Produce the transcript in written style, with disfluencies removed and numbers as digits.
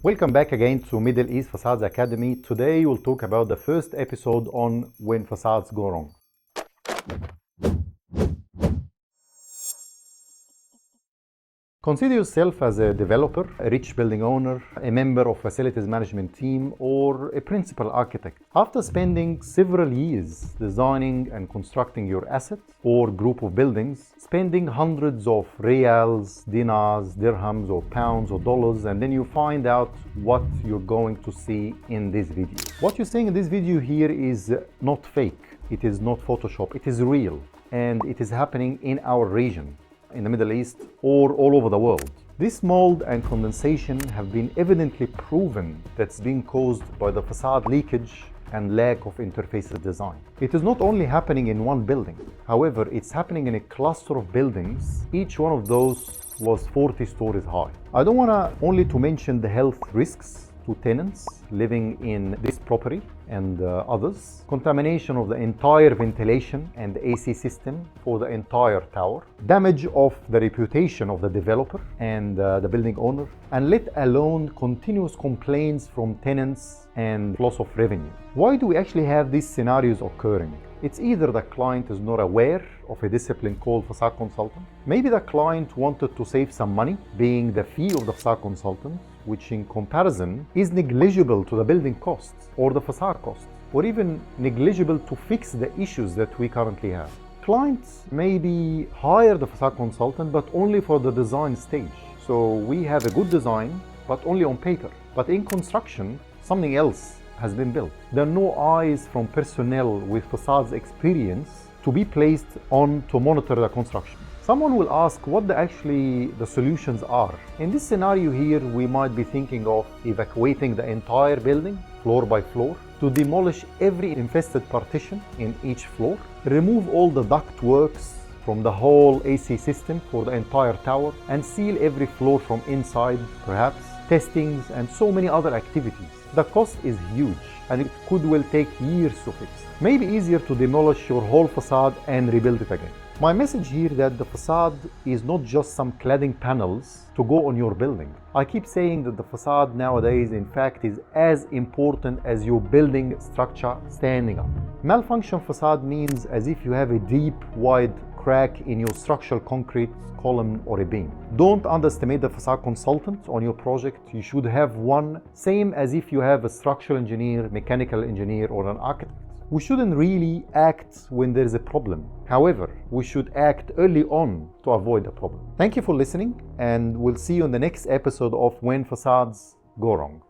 Welcome back again to Middle East Facade Academy. Today we'll talk about the first episode on when facades go wrong. Consider yourself as a developer, a rich building owner, a member of facilities management team, or a principal architect. After spending several years designing and constructing your asset or group of buildings, spending hundreds of reals, dinars, dirhams, or pounds or dollars, and then you find out what you're going to see in this video. What you're seeing in this video here is not fake. It is not Photoshop. It is real, and it is happening in our region, in the Middle East or all over the world. This mold and condensation have been evidently proven that's being caused by the facade leakage and lack of interfaces design. It is not only happening in one building. However, it's happening in a cluster of buildings. Each one of those was 40 stories high. I don't want to only to mention the health risks to tenants living in this property and others, contamination of the entire ventilation and AC system for the entire tower, damage of the reputation of the developer and the building owner, and let alone continuous complaints from tenants and loss of revenue. Why do we actually have these scenarios occurring? It's either the client is not aware of a discipline called facade consultant. Maybe the client wanted to save some money, being the fee of the facade consultant, which in comparison is negligible to the building costs or the facade costs, or even negligible to fix the issues that we currently have. Clients maybe hire the facade consultant, but only for the design stage. So we have a good design, but only on paper. But in construction, something else has been built. There are no eyes from personnel with facades experience to be placed on to monitor the construction. Someone will ask what the solutions are. In this scenario here, we might be thinking of evacuating the entire building, floor by floor, to demolish every infested partition in each floor, remove all the duct works from the whole AC system for the entire tower, and seal every floor from inside, perhaps, testings, and so many other activities. The cost is huge, and it will take years to fix. Maybe easier to demolish your whole facade and rebuild it again. My message here that the facade is not just some cladding panels to go on your building. I keep saying that the facade nowadays, in fact, is as important as your building structure standing up. Malfunction facade means as if you have a deep, wide crack in your structural concrete column or a beam. Don't underestimate the facade consultant on your project. You should have one, same as if you have a structural engineer, mechanical engineer, or an architect. We shouldn't really act when there is a problem. However, we should act early on to avoid the problem. Thank you for listening, and we'll see you in the next episode of When Facades Go Wrong.